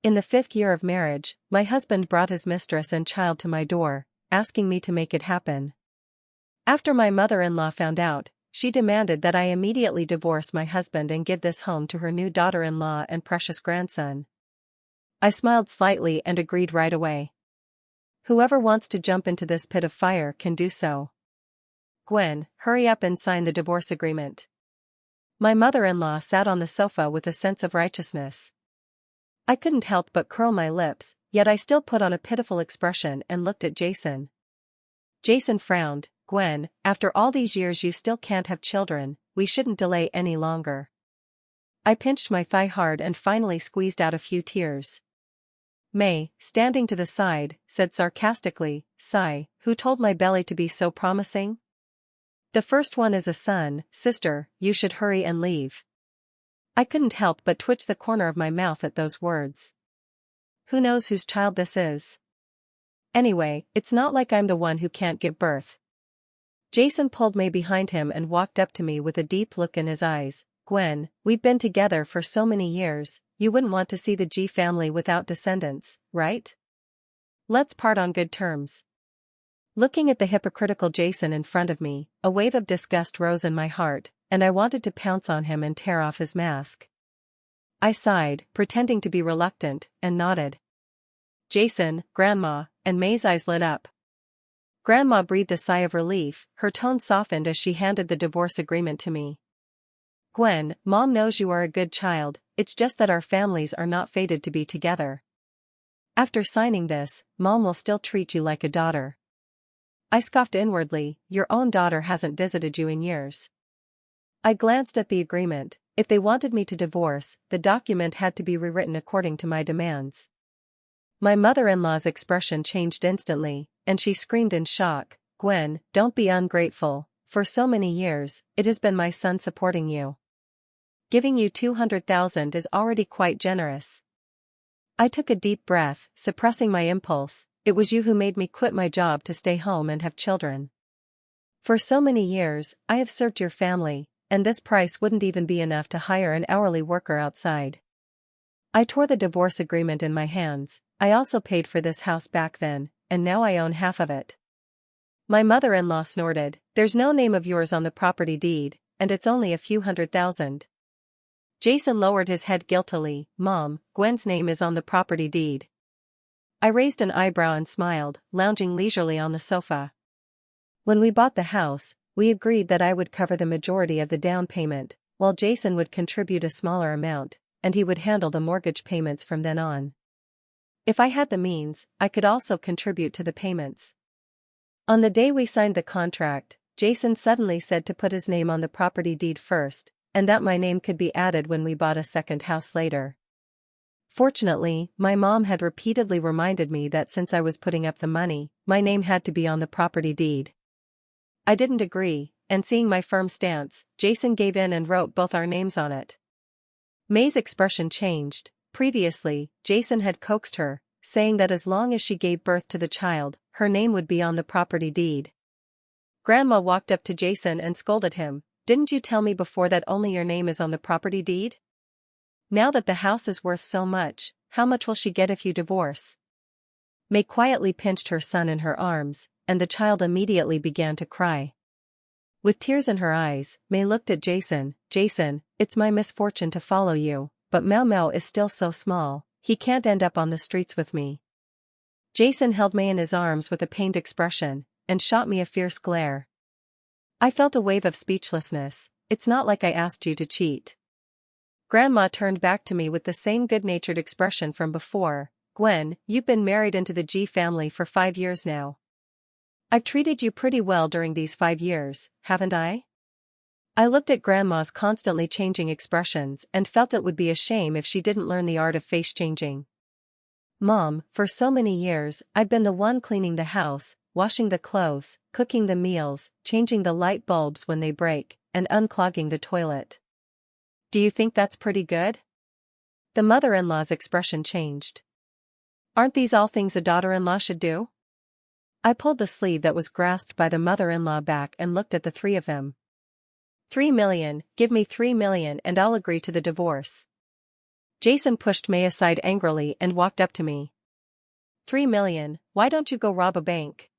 In the 5th year of marriage, my husband brought his mistress and child to my door, asking me to make it happen. After my mother-in-law found out, she demanded that I immediately divorce my husband and give this home to her new daughter-in-law and precious grandson. I smiled slightly and agreed right away. Whoever wants to jump into this pit of fire can do so. Gwen, hurry up and sign the divorce agreement. My mother-in-law sat on the sofa with a sense of righteousness. I couldn't help but curl my lips, yet I still put on a pitiful expression and looked at Jason. Jason frowned. Gwen, after all these years you still can't have children, we shouldn't delay any longer. I pinched my thigh hard and finally squeezed out a few tears. May, standing to the side, said sarcastically, "Sigh, who told my belly to be so promising? The first one is a son, sister, you should hurry and leave." I couldn't help but twitch the corner of my mouth at those words. Who knows whose child this is? Anyway, it's not like I'm the one who can't give birth. Jason pulled May behind him and walked up to me with a deep look in his eyes. Gwen, we've been together for so many years, you wouldn't want to see the G family without descendants, right? Let's part on good terms. Looking at the hypocritical Jason in front of me, a wave of disgust rose in my heart, and I wanted to pounce on him and tear off his mask. I sighed, pretending to be reluctant, and nodded. Jason, Grandma, and May's eyes lit up. Grandma breathed a sigh of relief, her tone softened as she handed the divorce agreement to me. Gwen, Mom knows you are a good child, it's just that our families are not fated to be together. After signing this, Mom will still treat you like a daughter. I scoffed inwardly, your own daughter hasn't visited you in years. I glanced at the agreement. If they wanted me to divorce, the document had to be rewritten according to my demands. My mother-in-law's expression changed instantly, and she screamed in shock, Gwen, don't be ungrateful, for so many years, it has been my son supporting you. Giving you $200,000 is already quite generous. I took a deep breath, suppressing my impulse. It was you who made me quit my job to stay home and have children. For so many years, I have served your family, and this price wouldn't even be enough to hire an hourly worker outside. I tore the divorce agreement in my hands. I also paid for this house back then, and now I own half of it. My mother-in-law snorted, there's no name of yours on the property deed, and it's only a few $100,000. Jason lowered his head guiltily, Mom, Gwen's name is on the property deed. I raised an eyebrow and smiled, lounging leisurely on the sofa. When we bought the house, we agreed that I would cover the majority of the down payment, while Jason would contribute a smaller amount, and he would handle the mortgage payments from then on. If I had the means, I could also contribute to the payments. On the day we signed the contract, Jason suddenly said to put his name on the property deed first, and that my name could be added when we bought a second house later. Fortunately, my mom had repeatedly reminded me that since I was putting up the money, my name had to be on the property deed. I didn't agree, and seeing my firm stance, Jason gave in and wrote both our names on it. May's expression changed. Previously, Jason had coaxed her, saying that as long as she gave birth to the child, her name would be on the property deed. Grandma walked up to Jason and scolded him, didn't you tell me before that only your name is on the property deed? Now that the house is worth so much, how much will she get if you divorce? May quietly pinched her son in her arms, and the child immediately began to cry. With tears in her eyes, May looked at Jason, Jason, it's my misfortune to follow you, but Mau Mau is still so small, he can't end up on the streets with me. Jason held May in his arms with a pained expression, and shot me a fierce glare. I felt a wave of speechlessness. It's not like I asked you to cheat. Grandma turned back to me with the same good-natured expression from before. Gwen, you've been married into the G family for 5 years now. I've treated you pretty well during these 5 years, haven't I? I looked at Grandma's constantly changing expressions and felt it would be a shame if she didn't learn the art of face changing. Mom, for so many years, I've been the one cleaning the house, washing the clothes, cooking the meals, changing the light bulbs when they break, and unclogging the toilet. Do you think that's pretty good? The mother-in-law's expression changed. Aren't these all things a daughter-in-law should do? I pulled the sleeve that was grasped by the mother-in-law back and looked at the three of them. 3 million, give me 3 million and I'll agree to the divorce. Jason pushed May aside angrily and walked up to me. $3 million, why don't you go rob a bank?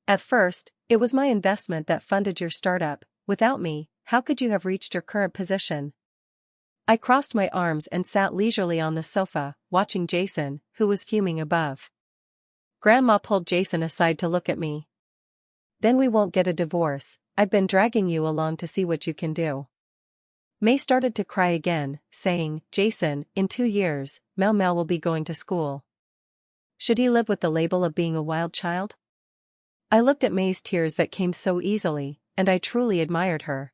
At first, it was my investment that funded your startup. Without me, how could you have reached your current position? I crossed my arms and sat leisurely on the sofa, watching Jason, who was fuming above. Grandma pulled Jason aside to look at me. Then we won't get a divorce. I've been dragging you along to see what you can do. May started to cry again, saying, Jason, in 2 years, Mel will be going to school. Should he live with the label of being a wild child? I looked at May's tears that came so easily, and I truly admired her.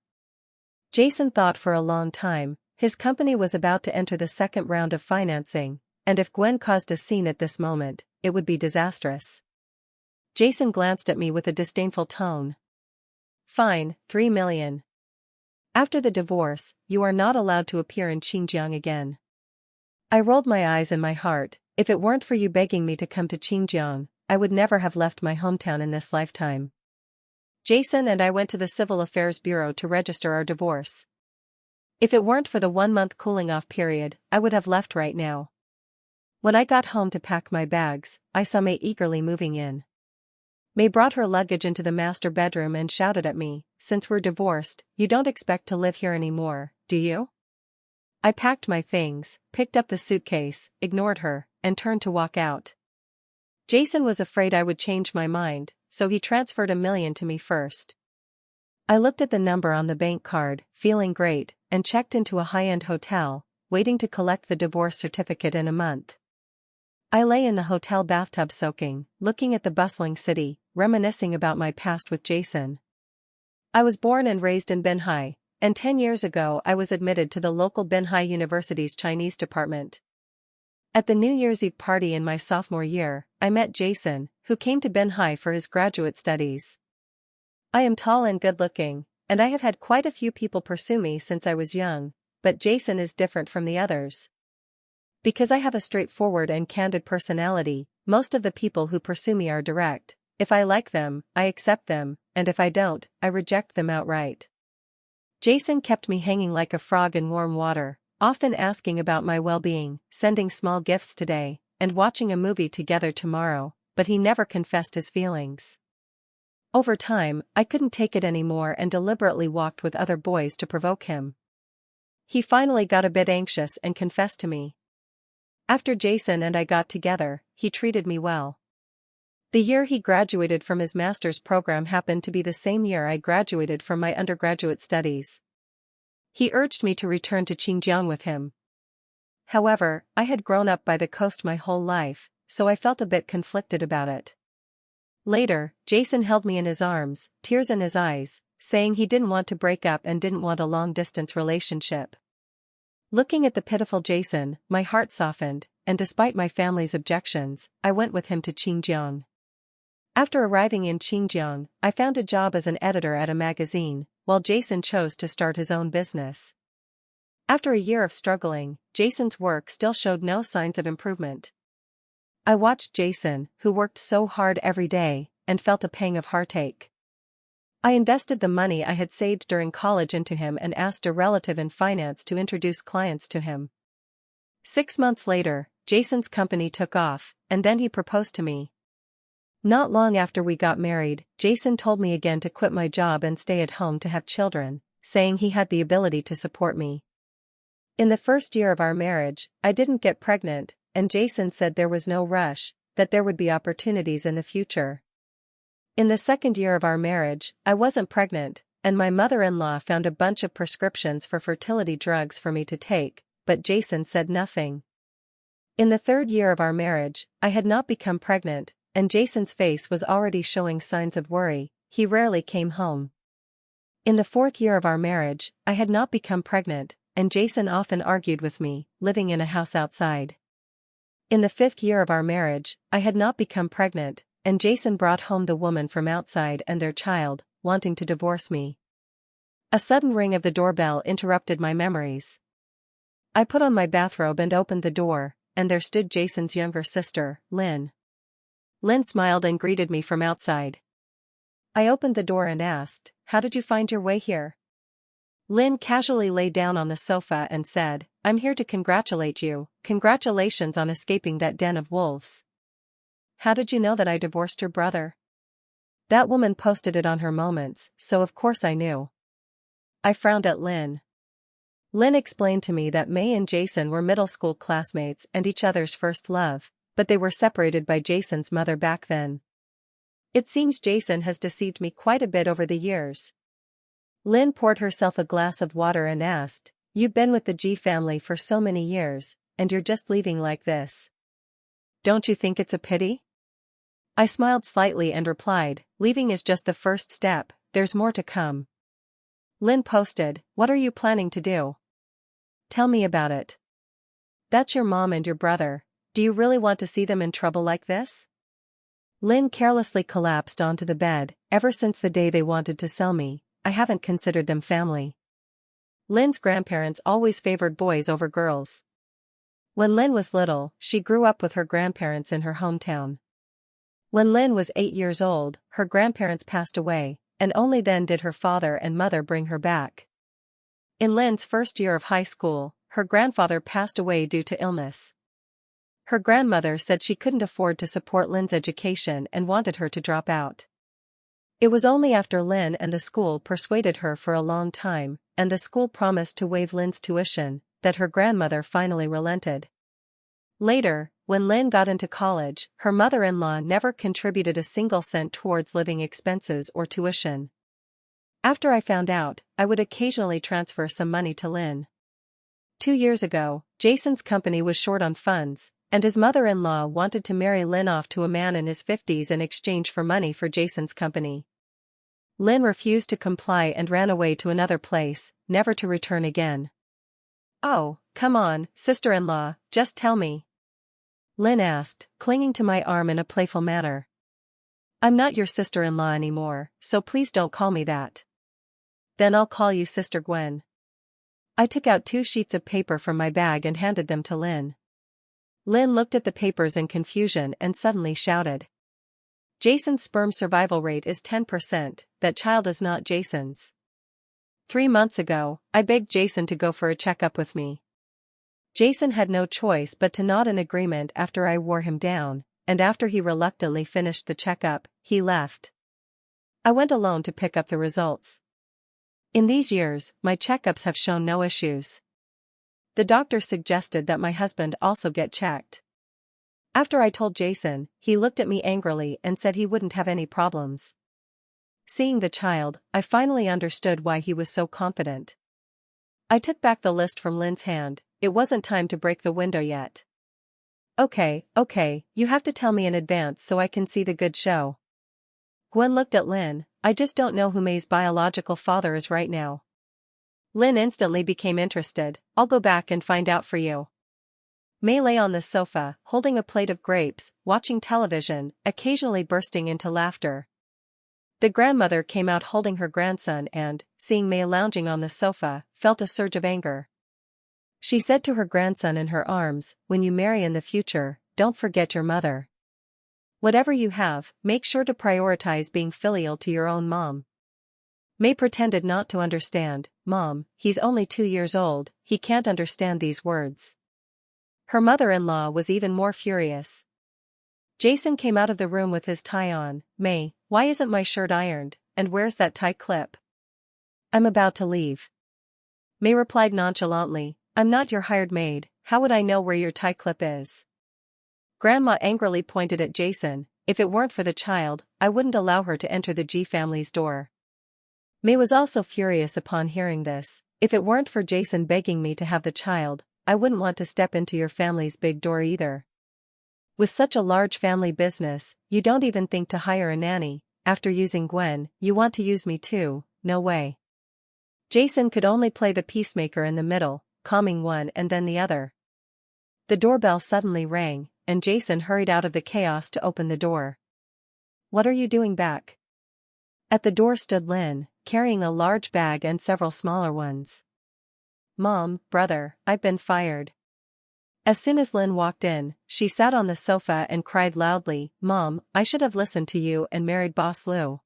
Jason thought for a long time. His company was about to enter the second round of financing, and if Gwen caused a scene at this moment, it would be disastrous. Jason glanced at me with a disdainful tone. Fine, $3 million. After the divorce, you are not allowed to appear in Xinjiang again. I rolled my eyes in my heart. If it weren't for you begging me to come to Xinjiang, I would never have left my hometown in this lifetime. Jason and I went to the Civil Affairs Bureau to register our divorce. If it weren't for the 1-month cooling-off period, I would have left right now. When I got home to pack my bags, I saw May eagerly moving in. May brought her luggage into the master bedroom and shouted at me, since we're divorced, you don't expect to live here anymore, do you? I packed my things, picked up the suitcase, ignored her, and turned to walk out. Jason was afraid I would change my mind, so he transferred $1 million to me first. I looked at the number on the bank card, feeling great, and checked into a high-end hotel, waiting to collect the divorce certificate in a month. I lay in the hotel bathtub soaking, looking at the bustling city, reminiscing about my past with Jason. I was born and raised in Binhai, and 10 years ago I was admitted to the local Binhai University's Chinese department. At the New Year's Eve party in my sophomore year, I met Jason, who came to Binhai for his graduate studies. I am tall and good-looking, and I have had quite a few people pursue me since I was young, but Jason is different from the others. Because I have a straightforward and candid personality, most of the people who pursue me are direct. If I like them, I accept them, and if I don't, I reject them outright. Jason kept me hanging like a frog in warm water, often asking about my well-being, sending small gifts today, and watching a movie together tomorrow, but he never confessed his feelings. Over time, I couldn't take it anymore and deliberately walked with other boys to provoke him. He finally got a bit anxious and confessed to me. After Jason and I got together, he treated me well. The year he graduated from his master's program happened to be the same year I graduated from my undergraduate studies. He urged me to return to Xinjiang with him. However, I had grown up by the coast my whole life, so I felt a bit conflicted about it. Later, Jason held me in his arms, tears in his eyes, saying he didn't want to break up and didn't want a long-distance relationship. Looking at the pitiful Jason, my heart softened, and despite my family's objections, I went with him to Xinjiang. After arriving in Xinjiang, I found a job as an editor at a magazine, while Jason chose to start his own business. After a year of struggling, Jason's work still showed no signs of improvement. I watched Jason, who worked so hard every day, and felt a pang of heartache. I invested the money I had saved during college into him and asked a relative in finance to introduce clients to him. 6 months later, Jason's company took off, and then he proposed to me. Not long after we got married, Jason told me again to quit my job and stay at home to have children, saying he had the ability to support me. In the first year of our marriage, I didn't get pregnant, and Jason said there was no rush, that there would be opportunities in the future. In the second year of our marriage, I wasn't pregnant, and my mother-in-law found a bunch of prescriptions for fertility drugs for me to take, but Jason said nothing. In the third year of our marriage, I had not become pregnant, and Jason's face was already showing signs of worry. He rarely came home. In the fourth year of our marriage, I had not become pregnant, and Jason often argued with me, living in a house outside. In the fifth year of our marriage, I had not become pregnant, and Jason brought home the woman from outside and their child, wanting to divorce me. A sudden ring of the doorbell interrupted my memories. I put on my bathrobe and opened the door, and there stood Jason's younger sister, Lynn. Lynn smiled and greeted me from outside. I opened the door and asked, "How did you find your way here?" Lynn casually lay down on the sofa and said, "I'm here to congratulate you. Congratulations on escaping that den of wolves." "How did you know that I divorced your brother?" "That woman posted it on her Moments, so of course I knew." I frowned at Lynn. Lynn explained to me that May and Jason were middle school classmates and each other's first love, but they were separated by Jason's mother back then. "It seems Jason has deceived me quite a bit over the years." Lynn poured herself a glass of water and asked, "You've been with the G family for so many years, and you're just leaving like this. Don't you think it's a pity?" I smiled slightly and replied, "Leaving is just the first step, there's more to come." Lynn posted, "What are you planning to do? Tell me about it." "That's your mom and your brother. Do you really want to see them in trouble like this?" Lynn carelessly collapsed onto the bed. "Ever since the day they wanted to sell me, I haven't considered them family." Lynn's grandparents always favored boys over girls. When Lynn was little, she grew up with her grandparents in her hometown. When Lynn was 8 years old, her grandparents passed away, and only then did her father and mother bring her back. In Lynn's first year of high school, her grandfather passed away due to illness. Her grandmother said she couldn't afford to support Lynn's education and wanted her to drop out. It was only after Lynn and the school persuaded her for a long time, and the school promised to waive Lynn's tuition, that her grandmother finally relented. Later, when Lynn got into college, her mother-in-law never contributed a single cent towards living expenses or tuition. After I found out, I would occasionally transfer some money to Lynn. 2 years ago, Jason's company was short on funds, and his mother-in-law wanted to marry Lynn off to a man in his 50s in exchange for money for Jason's company. Lynn refused to comply and ran away to another place, never to return again. "Oh, come on, sister-in-law, just tell me," Lynn asked, clinging to my arm in a playful manner. "I'm not your sister-in-law anymore, so please don't call me that." "Then I'll call you Sister Gwen." I took out 2 sheets of paper from my bag and handed them to Lynn. Lynn looked at the papers in confusion and suddenly shouted, "Jason's sperm survival rate is 10%, that child is not Jason's." 3 months ago, I begged Jason to go for a checkup with me. Jason had no choice but to nod in agreement after I wore him down, and after he reluctantly finished the checkup, he left. I went alone to pick up the results. In these years, my checkups have shown no issues. The doctor suggested that my husband also get checked. After I told Jason, he looked at me angrily and said he wouldn't have any problems. Seeing the child, I finally understood why he was so confident. I took back the list from Lynn's hand. It wasn't time to break the window yet. Okay, you have to tell me in advance so I can see the good show." Gwen looked at Lynn. "I just don't know who May's biological father is right now." Lynn instantly became interested. "I'll go back and find out for you." May lay on the sofa, holding a plate of grapes, watching television, occasionally bursting into laughter. The grandmother came out holding her grandson and, seeing May lounging on the sofa, felt a surge of anger. She said to her grandson in her arms, "When you marry in the future, don't forget your mother. Whatever you have, make sure to prioritize being filial to your own mom." May pretended not to understand. "Mom, he's only 2 years old, he can't understand these words." Her mother-in-law was even more furious. Jason came out of the room with his tie on. "May, why isn't my shirt ironed, and where's that tie clip?" "I'm about to leave." May replied nonchalantly, "I'm not your hired maid, how would I know where your tie clip is?" Grandma angrily pointed at Jason. "If it weren't for the child, I wouldn't allow her to enter the G family's door." May was also furious upon hearing this. "If it weren't for Jason begging me to have the child, I wouldn't want to step into your family's big door either. With such a large family business, you don't even think to hire a nanny. After using Gwen, you want to use me too? No way." Jason could only play the peacemaker in the middle, calming one and then the other. The doorbell suddenly rang, and Jason hurried out of the chaos to open the door. "What are you doing back?" At the door stood Lynn, carrying a large bag and several smaller ones. "Mom, brother, I've been fired." As soon as Lynn walked in, she sat on the sofa and cried loudly, "Mom, I should have listened to you and married Boss Lou.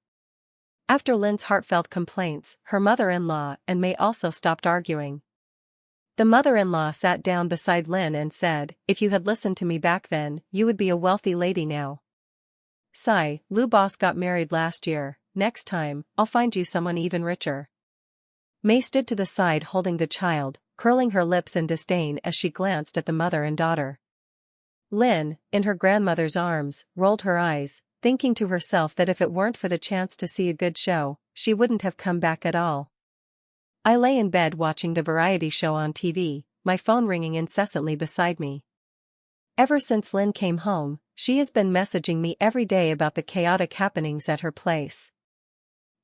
After Lynn's heartfelt complaints, her mother-in-law and May also stopped arguing. The mother-in-law sat down beside Lynn and said, "If you had listened to me back then, you would be a wealthy lady now. Sigh, Lou boss got married last year, next time, I'll find you someone even richer." May stood to the side holding the child, curling her lips in disdain as she glanced at the mother and daughter. Lynn, in her grandmother's arms, rolled her eyes, thinking to herself that if it weren't for the chance to see a good show, she wouldn't have come back at all. I lay in bed watching the variety show on TV, my phone ringing incessantly beside me. Ever since Lynn came home, she has been messaging me every day about the chaotic happenings at her place.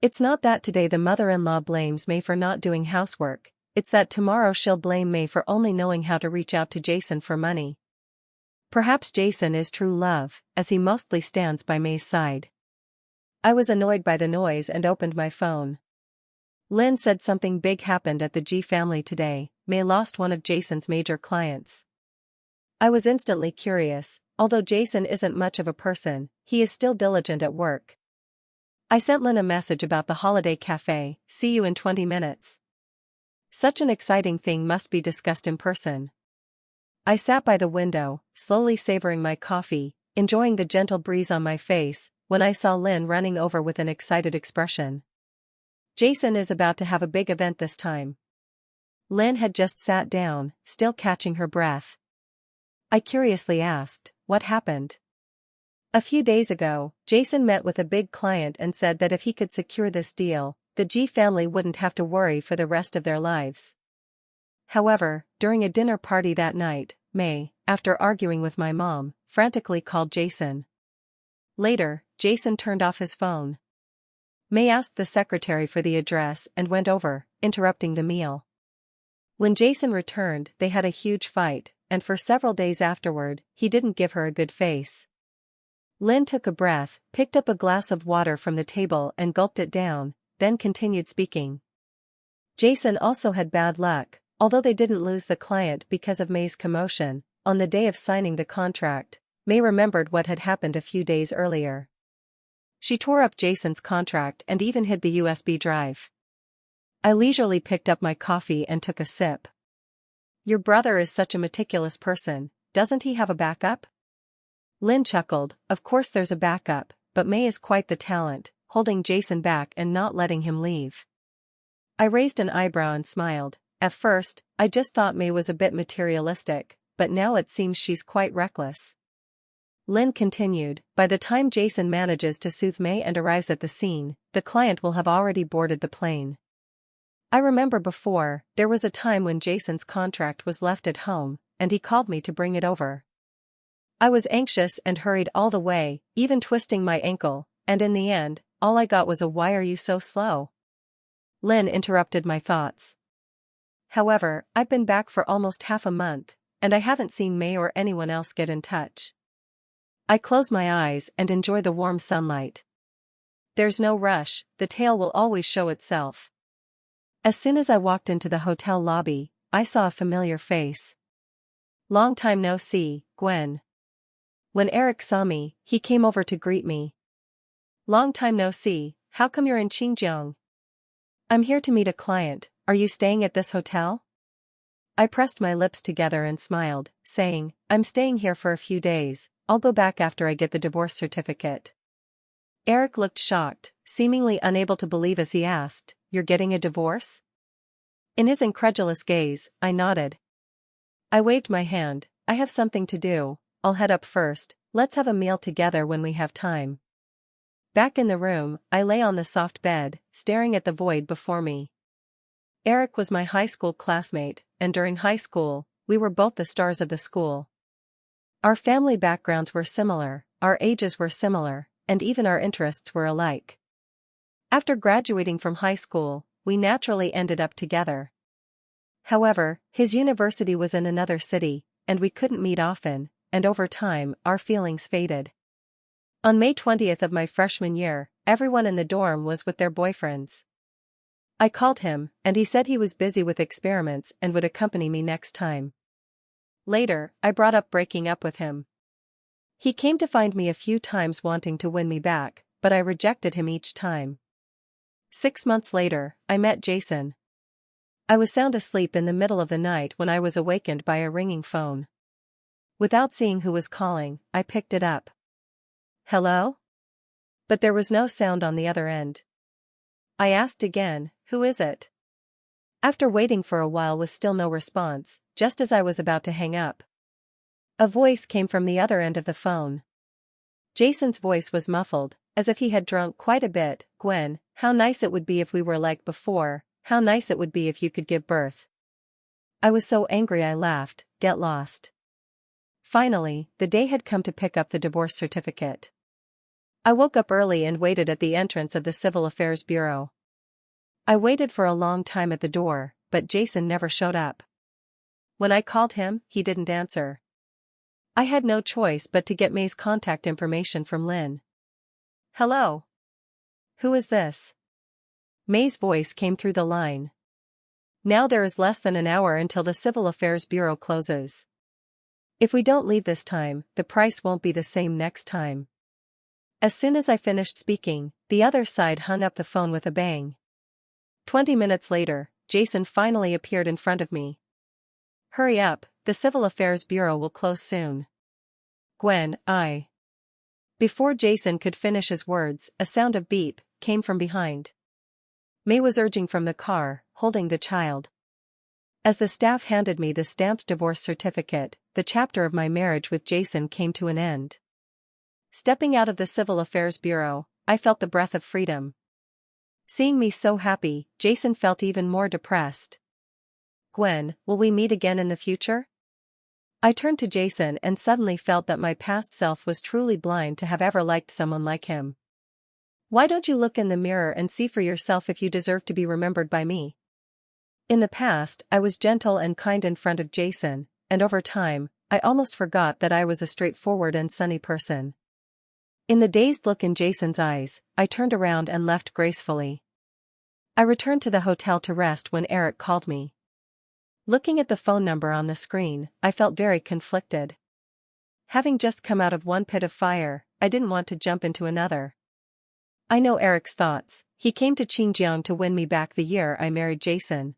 It's not that today the mother-in-law blames May for not doing housework, it's that tomorrow she'll blame May for only knowing how to reach out to Jason for money. Perhaps Jason is true love, as he mostly stands by May's side. I was annoyed by the noise and opened my phone. Lynn said something big happened at the G family today. May lost one of Jason's major clients. I was instantly curious. Although Jason isn't much of a person, he is still diligent at work. I sent Lynn a message about the holiday cafe, "See you in 20 minutes. Such an exciting thing must be discussed in person. I sat by the window, slowly savoring my coffee, enjoying the gentle breeze on my face, when I saw Lynn running over with an excited expression. Jason is about to have a big event this time. Lynn had just sat down, still catching her breath. I curiously asked, "What happened?" "A few days ago, Jason met with a big client and said that if he could secure this deal, the G family wouldn't have to worry for the rest of their lives. However, during a dinner party that night, May, after arguing with my mom, frantically called Jason. Later, Jason turned off his phone. May asked the secretary for the address and went over, interrupting the meal. When Jason returned, they had a huge fight, and for several days afterward, he didn't give her a good face." Lynn took a breath, picked up a glass of water from the table and gulped it down, then continued speaking. "Jason also had bad luck. Although they didn't lose the client because of May's commotion, on the day of signing the contract, May remembered what had happened a few days earlier. She tore up Jason's contract and even hid the USB drive. I leisurely picked up my coffee and took a sip. Your brother is such a meticulous person, doesn't he have a backup? Lynn chuckled, of course there's a backup, but May is quite the talent, holding Jason back and not letting him leave. I raised an eyebrow and smiled. At first, I just thought May was a bit materialistic, but now it seems she's quite reckless. Lynn continued, by the time Jason manages to soothe May and arrives at the scene, the client will have already boarded the plane. I remember before, there was a time when Jason's contract was left at home, and he called me to bring it over. I was anxious and hurried all the way, even twisting my ankle, and in the end, all I got was a "Why are you so slow?" Lynn interrupted my thoughts. However, I've been back for almost half a month, and I haven't seen May or anyone else get in touch. I close my eyes and enjoy the warm sunlight. There's no rush, the tale will always show itself. As soon as I walked into the hotel lobby, I saw a familiar face. Long time no see, Gwen. When Eric saw me, he came over to greet me. Long time no see, how come you're in Xinjiang? I'm here to meet a client, are you staying at this hotel? I pressed my lips together and smiled, saying, I'm staying here for a few days, I'll go back after I get the divorce certificate. Eric looked shocked, seemingly unable to believe as he asked, You're getting a divorce? In his incredulous gaze, I nodded. I waved my hand, I have something to do, I'll head up first, let's have a meal together when we have time. Back in the room, I lay on the soft bed, staring at the void before me. Eric was my high school classmate, and during high school, we were both the stars of the school. Our family backgrounds were similar, our ages were similar, and even our interests were alike. After graduating from high school, we naturally ended up together. However, his university was in another city, and we couldn't meet often, and over time, our feelings faded. On May 20th of my freshman year, everyone in the dorm was with their boyfriends. I called him, and he said he was busy with experiments and would accompany me next time. Later, I brought up breaking up with him. He came to find me a few times wanting to win me back, but I rejected him each time. 6 months later, I met Jason. I was sound asleep in the middle of the night when I was awakened by a ringing phone. Without seeing who was calling, I picked it up. Hello? But there was no sound on the other end. I asked again, who is it? After waiting for a while with still no response, just as I was about to hang up, a voice came from the other end of the phone. Jason's voice was muffled, as if he had drunk quite a bit. Gwen, how nice it would be if we were like before, how nice it would be if you could give birth. I was so angry I laughed. Get lost. Finally, the day had come to pick up the divorce certificate. I woke up early and waited at the entrance of the Civil Affairs Bureau. I waited for a long time at the door, but Jason never showed up. When I called him, he didn't answer. I had no choice but to get May's contact information from Lynn. Hello? Who is this? May's voice came through the line. Now there is less than an hour until the Civil Affairs Bureau closes. If we don't leave this time, the price won't be the same next time. As soon as I finished speaking, the other side hung up the phone with a bang. 20 minutes later, Jason finally appeared in front of me. Hurry up, the Civil Affairs Bureau will close soon. Gwen, Before Jason could finish his words, a sound of beep came from behind. May was urging from the car, holding the child. As the staff handed me the stamped divorce certificate, the chapter of my marriage with Jason came to an end. Stepping out of the Civil Affairs Bureau, I felt the breath of freedom. Seeing me so happy, Jason felt even more depressed. Gwen, will we meet again in the future? I turned to Jason and suddenly felt that my past self was truly blind to have ever liked someone like him. Why don't you look in the mirror and see for yourself if you deserve to be remembered by me? In the past, I was gentle and kind in front of Jason, and over time, I almost forgot that I was a straightforward and sunny person. In the dazed look in Jason's eyes, I turned around and left gracefully. I returned to the hotel to rest when Eric called me. Looking at the phone number on the screen, I felt very conflicted. Having just come out of one pit of fire, I didn't want to jump into another. I know Eric's thoughts. He came to Xinjiang to win me back the year I married Jason.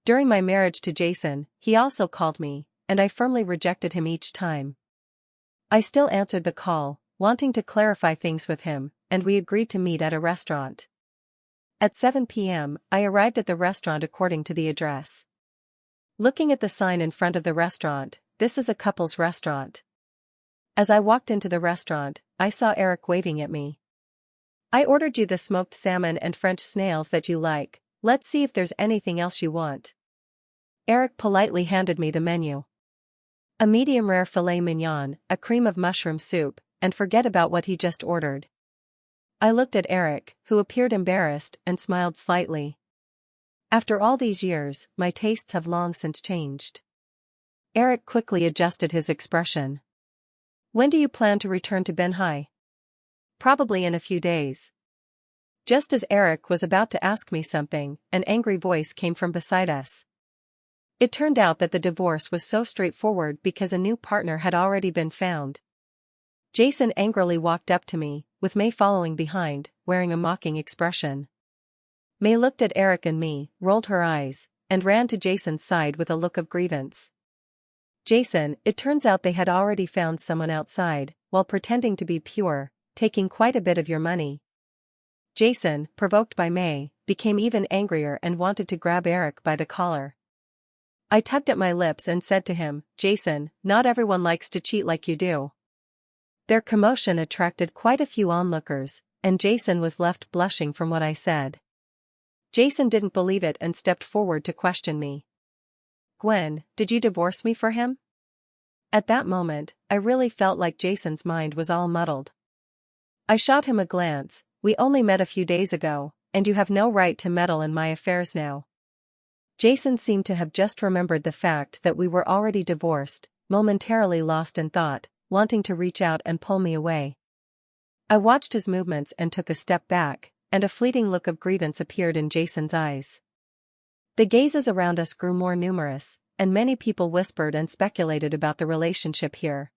During my marriage to Jason, he also called me, and I firmly rejected him each time. I still answered the call, wanting to clarify things with him, and we agreed to meet at a restaurant. At 7 p.m., I arrived at the restaurant according to the address. Looking at the sign in front of the restaurant, this is a couple's restaurant. As I walked into the restaurant, I saw Eric waving at me. I ordered you the smoked salmon and French snails that you like. Let's see if there's anything else you want. Eric politely handed me the menu. A medium-rare filet mignon, a cream of mushroom soup, and forget about what he just ordered. I looked at Eric, who appeared embarrassed, and smiled slightly. After all these years, my tastes have long since changed. Eric quickly adjusted his expression. When do you plan to return to Benhai? Probably in a few days. Just as Eric was about to ask me something, an angry voice came from beside us. It turned out that the divorce was so straightforward because a new partner had already been found. Jason angrily walked up to me, with May following behind, wearing a mocking expression. May looked at Eric and me, rolled her eyes, and ran to Jason's side with a look of grievance. Jason, it turns out they had already found someone outside, while pretending to be pure, taking quite a bit of your money. Jason, provoked by May, became even angrier and wanted to grab Eric by the collar. I tugged at my lips and said to him, Jason, not everyone likes to cheat like you do. Their commotion attracted quite a few onlookers, and Jason was left blushing from what I said. Jason didn't believe it and stepped forward to question me. Gwen, did you divorce me for him? At that moment, I really felt like Jason's mind was all muddled. I shot him a glance. We only met a few days ago, and you have no right to meddle in my affairs now. Jason seemed to have just remembered the fact that we were already divorced, momentarily lost in thought, wanting to reach out and pull me away. I watched his movements and took a step back, and a fleeting look of grievance appeared in Jason's eyes. The gazes around us grew more numerous, and many people whispered and speculated about the relationship here.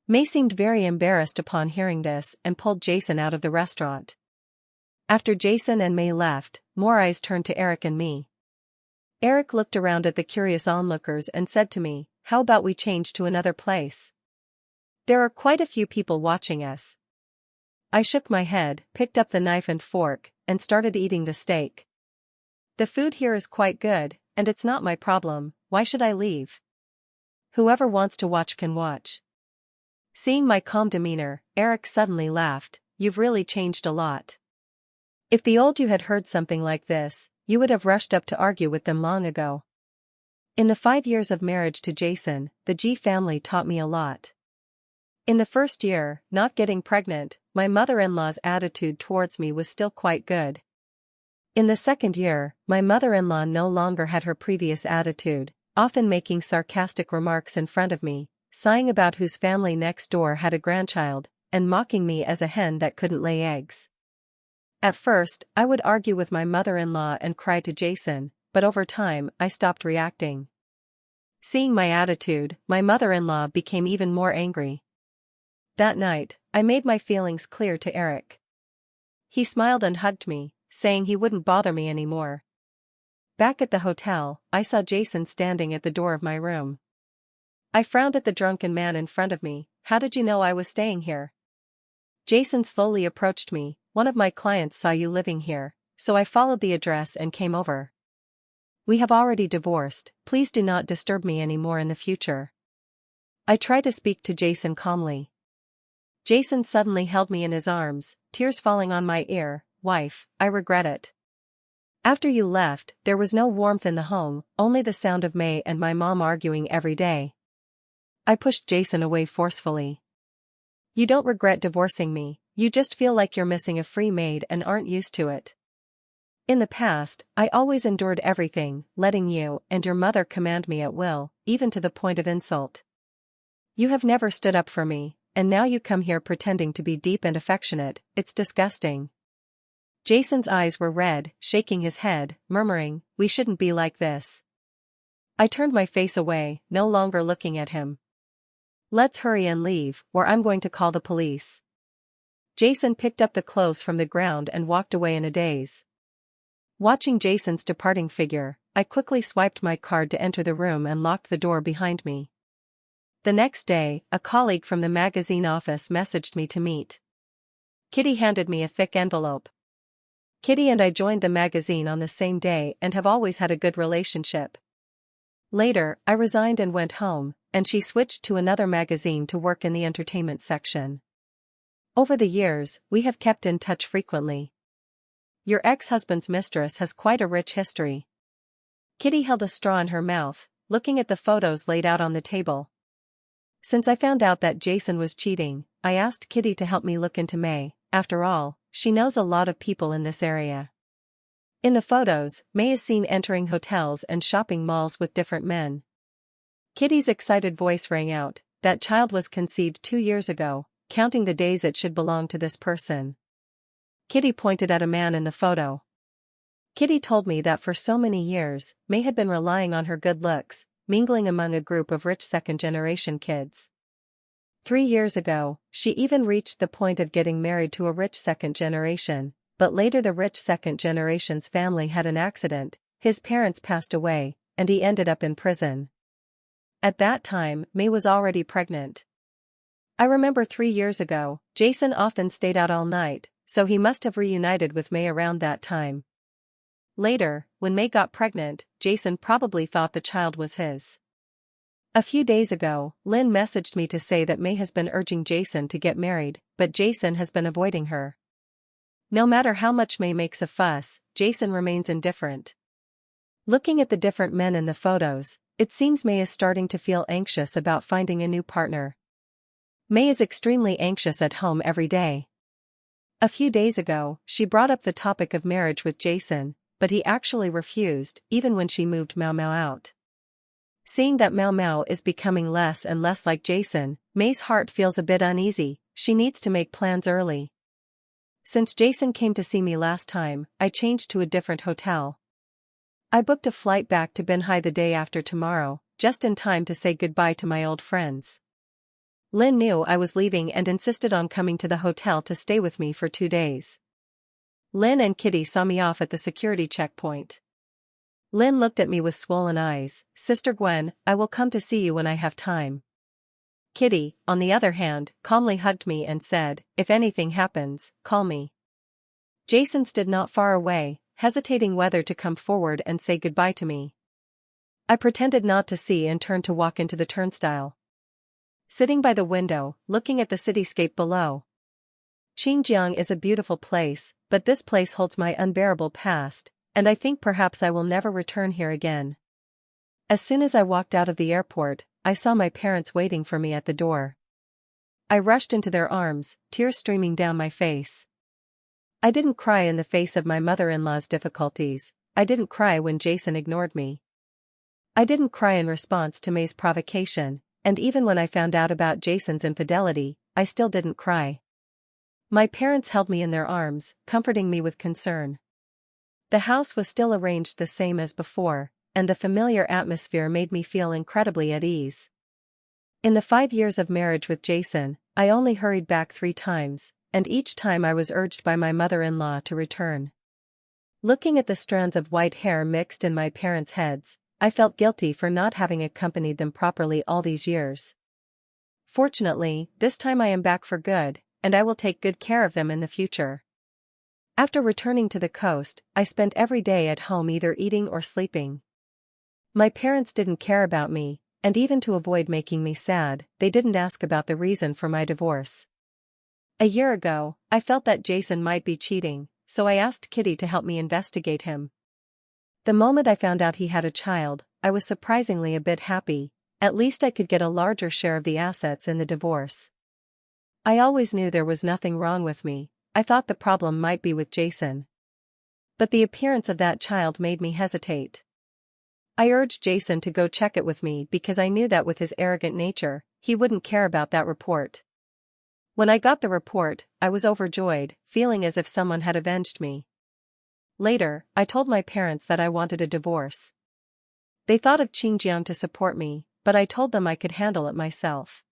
May seemed very embarrassed upon hearing this and pulled Jason out of the restaurant. After Jason and May left, more eyes turned to Eric and me. Eric looked around at the curious onlookers and said to me, "How about we change to another place? There are quite a few people watching us." I shook my head, picked up the knife and fork, and started eating the steak. "The food here is quite good, and it's not my problem. Why should I leave? Whoever wants to watch can watch." Seeing my calm demeanor, Eric suddenly laughed. "You've really changed a lot. If the old you had heard something like this, you would have rushed up to argue with them long ago." In the 5 years of marriage to Jason, the G family taught me a lot. In the first year, not getting pregnant, my mother-in-law's attitude towards me was still quite good. In the second year, my mother-in-law no longer had her previous attitude, often making sarcastic remarks in front of me, sighing about whose family next door had a grandchild, and mocking me as a hen that couldn't lay eggs. At first, I would argue with my mother-in-law and cry to Jason, but over time, I stopped reacting. Seeing my attitude, my mother-in-law became even more angry. That night, I made my feelings clear to Eric. He smiled and hugged me, saying he wouldn't bother me anymore. Back at the hotel, I saw Jason standing at the door of my room. I frowned at the drunken man in front of me. "How did you know I was staying here?" Jason slowly approached me. "One of my clients saw you living here, so I followed the address and came over. We have already divorced, please do not disturb me anymore in the future." I tried to speak to Jason calmly. Jason suddenly held me in his arms, tears falling on my ear. "Wife, I regret it. After you left, there was no warmth in the home, only the sound of May and my mom arguing every day." I pushed Jason away forcefully. "You don't regret divorcing me, you just feel like you're missing a free maid and aren't used to it. In the past, I always endured everything, letting you and your mother command me at will, even to the point of insult. You have never stood up for me, and now you come here pretending to be deep and affectionate. It's disgusting." Jason's eyes were red, shaking his head, murmuring, "We shouldn't be like this." I turned my face away, no longer looking at him. "Let's hurry and leave, or I'm going to call the police." Jason picked up the clothes from the ground and walked away in a daze. Watching Jason's departing figure, I quickly swiped my card to enter the room and locked the door behind me. The next day, a colleague from the magazine office messaged me to meet. Kitty handed me a thick envelope. Kitty and I joined the magazine on the same day and have always had a good relationship. Later, I resigned and went home, and she switched to another magazine to work in the entertainment section. Over the years, we have kept in touch frequently. Your ex-husband's mistress has quite a rich history. Kitty held a straw in her mouth, looking at the photos laid out on the table. Since I found out that Jason was cheating, I asked Kitty to help me look into May. After all, she knows a lot of people in this area. In the photos, May is seen entering hotels and shopping malls with different men. Kitty's excited voice rang out. "That child was conceived 2 years ago, counting the days it should belong to this person." Kitty pointed at a man in the photo. Kitty told me that for so many years, May had been relying on her good looks, mingling among a group of rich second-generation kids. 3 years ago, she even reached the point of getting married to a rich second generation, but later the rich second generation's family had an accident, his parents passed away, and he ended up in prison. At that time, May was already pregnant. I remember 3 years ago, Jason often stayed out all night, so he must have reunited with May around that time. Later, when May got pregnant, Jason probably thought the child was his. A few days ago, Lynn messaged me to say that May has been urging Jason to get married, but Jason has been avoiding her. No matter how much May makes a fuss, Jason remains indifferent. Looking at the different men in the photos, it seems May is starting to feel anxious about finding a new partner. May is extremely anxious at home every day. A few days ago, she brought up the topic of marriage with Jason, but he actually refused, even when she moved Mau Mau out. Seeing that Mau Mau is becoming less and less like Jason, May's heart feels a bit uneasy. She needs to make plans early. Since Jason came to see me last time, I changed to a different hotel. I booked a flight back to Binhai the day after tomorrow, just in time to say goodbye to my old friends. Lynn knew I was leaving and insisted on coming to the hotel to stay with me for 2 days. Lynn and Kitty saw me off at the security checkpoint. Lynn looked at me with swollen eyes. "Sister Gwen, I will come to see you when I have time." Kitty, on the other hand, calmly hugged me and said, "If anything happens, call me." Jason stood not far away, hesitating whether to come forward and say goodbye to me. I pretended not to see and turned to walk into the turnstile. Sitting by the window, looking at the cityscape below. Xinjiang is a beautiful place, but this place holds my unbearable past, and I think perhaps I will never return here again. As soon as I walked out of the airport, I saw my parents waiting for me at the door. I rushed into their arms, tears streaming down my face. I didn't cry in the face of my mother-in-law's difficulties. I didn't cry when Jason ignored me. I didn't cry in response to May's provocation, and even when I found out about Jason's infidelity, I still didn't cry. My parents held me in their arms, comforting me with concern. The house was still arranged the same as before, and the familiar atmosphere made me feel incredibly at ease. In the 5 years of marriage with Jason, I only hurried back 3 times, and each time I was urged by my mother-in-law to return. Looking at the strands of white hair mixed in my parents' heads, I felt guilty for not having accompanied them properly all these years. Fortunately, this time I am back for good, and I will take good care of them in the future. After returning to the coast, I spent every day at home either eating or sleeping. My parents didn't care about me, and even to avoid making me sad, they didn't ask about the reason for my divorce. A year ago, I felt that Jason might be cheating, so I asked Kitty to help me investigate him. The moment I found out he had a child, I was surprisingly a bit happy. At least I could get a larger share of the assets in the divorce. I always knew there was nothing wrong with me. I thought the problem might be with Jason. But the appearance of that child made me hesitate. I urged Jason to go check it with me because I knew that with his arrogant nature, he wouldn't care about that report. When I got the report, I was overjoyed, feeling as if someone had avenged me. Later, I told my parents that I wanted a divorce. They thought of Xinjiang to support me, but I told them I could handle it myself.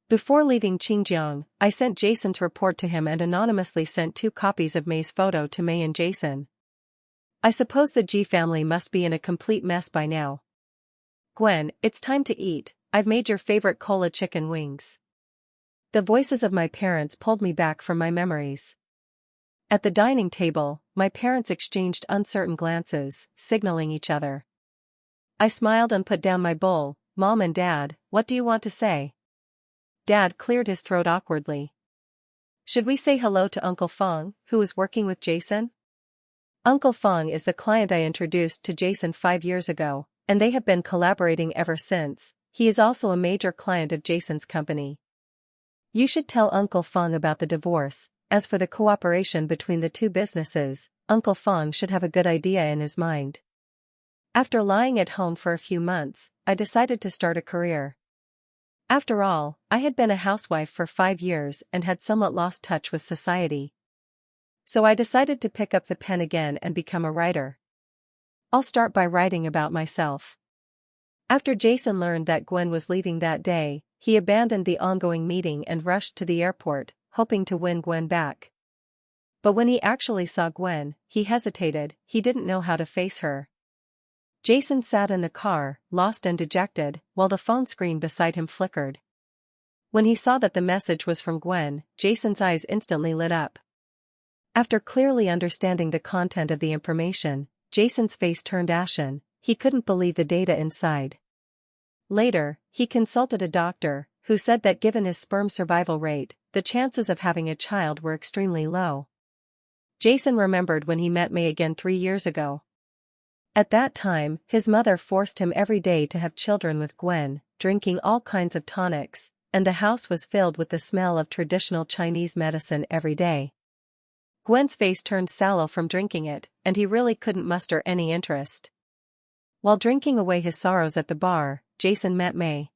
Before leaving Xinjiang, I sent Jason's report to him and anonymously sent 2 copies of May's photo to May and Jason. I suppose the G family must be in a complete mess by now. "Gwen, it's time to eat. I've made your favorite cola chicken wings." The voices of my parents pulled me back from my memories. At the dining table, my parents exchanged uncertain glances, signaling each other. I smiled and put down my bowl. "Mom and Dad, what do you want to say?" Dad cleared his throat awkwardly. "Should we say hello to Uncle Feng, who is working with Jason?" Uncle Feng is the client I introduced to Jason 5 years ago, and they have been collaborating ever since. He is also a major client of Jason's company. "You should tell Uncle Feng about the divorce. As for the cooperation between the 2 businesses, Uncle Feng should have a good idea in his mind." After lying at home for a few months, I decided to start a career. After all, I had been a housewife for 5 years and had somewhat lost touch with society. So I decided to pick up the pen again and become a writer. I'll start by writing about myself. After Jason learned that Gwen was leaving that day, he abandoned the ongoing meeting and rushed to the airport, hoping to win Gwen back. But when he actually saw Gwen, he hesitated. He didn't know how to face her. Jason sat in the car, lost and dejected, while the phone screen beside him flickered. When he saw that the message was from Gwen, Jason's eyes instantly lit up. After clearly understanding the content of the information, Jason's face turned ashen. He couldn't believe the data inside. Later, he consulted a doctor, who said that given his sperm survival rate, the chances of having a child were extremely low. Jason remembered when he met May again 3 years ago. At that time, his mother forced him every day to have children with Gwen, drinking all kinds of tonics, and the house was filled with the smell of traditional Chinese medicine every day. Gwen's face turned sallow from drinking it, and he really couldn't muster any interest. While drinking away his sorrows at the bar, Jason met May.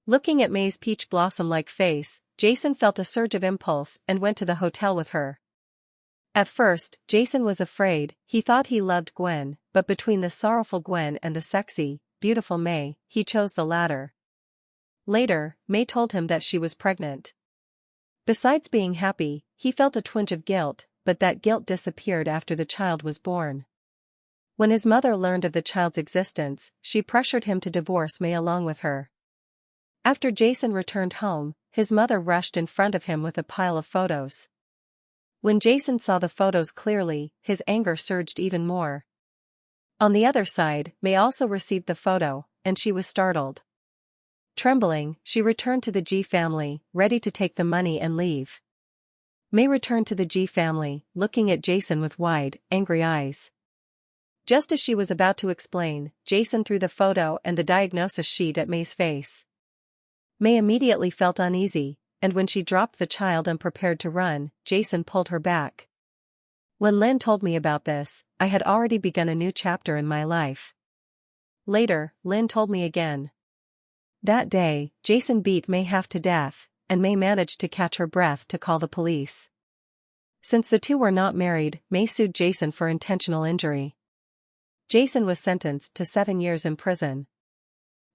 Looking at May's peach blossom-like face, Jason felt a surge of impulse and went to the hotel with her. At first, Jason was afraid. He thought he loved Gwen, but between the sorrowful Gwen and the sexy, beautiful May, he chose the latter. Later, May told him that she was pregnant. Besides being happy, he felt a twinge of guilt. but that guilt disappeared after the child was born. When his mother learned of the child's existence, she pressured him to divorce May along with her. After Jason returned home, his mother rushed in front of him with a pile of photos. When Jason saw the photos clearly, his anger surged even more. On the other side, May also received the photo, and she was startled. Trembling, she returned to the G family, ready to take the money and leave. May returned to the G family, looking at Jason with wide, angry eyes. Just as she was about to explain, Jason threw the photo and the diagnosis sheet at May's face. May immediately felt uneasy, and when she dropped the child and prepared to run, Jason pulled her back. When Lynn told me about this, I had already begun a new chapter in my life. Later, Lynn told me again. That day, Jason beat May half to death, and May managed to catch her breath to call the police. Since the two were not married, May sued Jason for intentional injury. Jason was sentenced to 7 years in prison.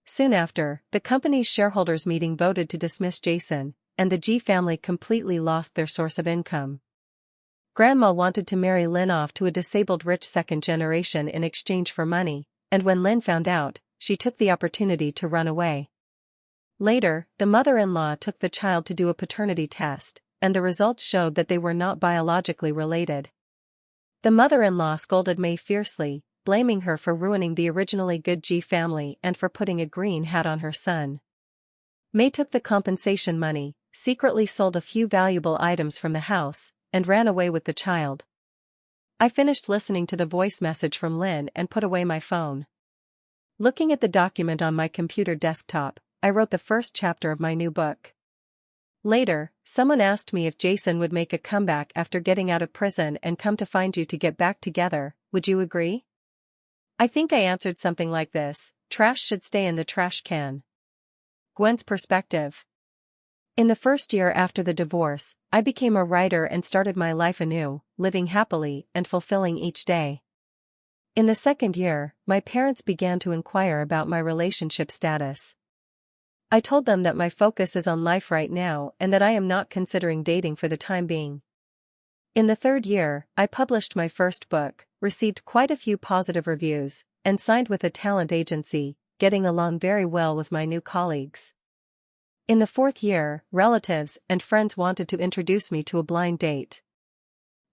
Soon after, the company's shareholders meeting voted to dismiss Jason, and the G family completely lost their source of income. Grandma wanted to marry Lynn off to a disabled rich second generation in exchange for money, and when Lynn found out, she took the opportunity to run away. Later, the mother-in-law took the child to do a paternity test, and the results showed that they were not biologically related. The mother-in-law scolded May fiercely, blaming her for ruining the originally good G family and for putting a green hat on her son. May took the compensation money, secretly sold a few valuable items from the house, and ran away with the child. I finished listening to the voice message from Lynn and put away my phone. Looking at the document on my computer desktop, I wrote the first chapter of my new book. Later, someone asked me if Jason would make a comeback after getting out of prison and come to find you to get back together. Would you agree? I think I answered something like this: trash should stay in the trash can. Gwen's perspective. In the first year after the divorce, I became a writer and started my life anew, living happily and fulfilling each day. In the second year, my parents began to inquire about my relationship status. I told them that my focus is on life right now and that I am not considering dating for the time being. In the third year, I published my first book, received quite a few positive reviews, and signed with a talent agency, getting along very well with my new colleagues. In the fourth year, relatives and friends wanted to introduce me to a blind date.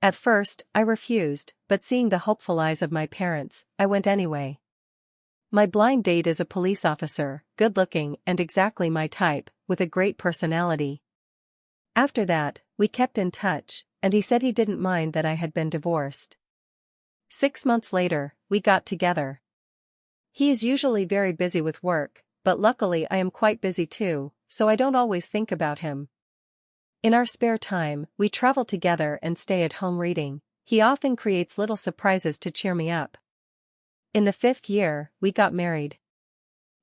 At first, I refused, but seeing the hopeful eyes of my parents, I went anyway. My blind date is a police officer, good-looking and exactly my type, with a great personality. After that, we kept in touch, and he said he didn't mind that I had been divorced. 6 months later, we got together. He is usually very busy with work, but luckily I am quite busy too, so I don't always think about him. In our spare time, we travel together and stay at home reading. He often creates little surprises to cheer me up. In the 5th year, we got married.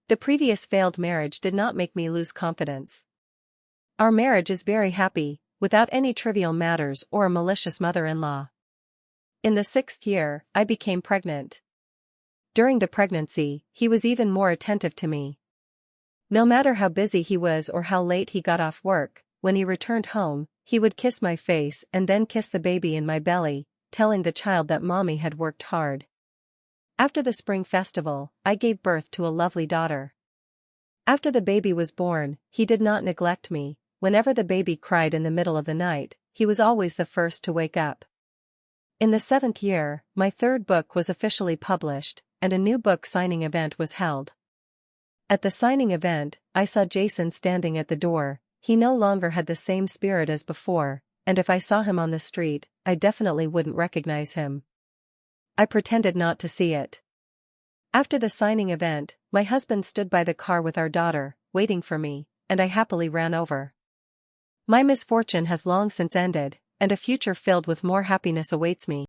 The previous failed marriage did not make me lose confidence. Our marriage is very happy, without any trivial matters or a malicious mother-in-law. In the 6th year, I became pregnant. During the pregnancy, he was even more attentive to me. No matter how busy he was or how late he got off work, when he returned home, he would kiss my face and then kiss the baby in my belly, telling the child that mommy had worked hard. After the spring festival, I gave birth to a lovely daughter. After the baby was born, he did not neglect me. Whenever the baby cried in the middle of the night, he was always the first to wake up. In the 7th year, my 3rd book was officially published, and a new book signing event was held. At the signing event, I saw Jason standing at the door. He no longer had the same spirit as before, and if I saw him on the street, I definitely wouldn't recognize him. I pretended not to see it. After the signing event, my husband stood by the car with our daughter, waiting for me, and I happily ran over. My misfortune has long since ended, and a future filled with more happiness awaits me.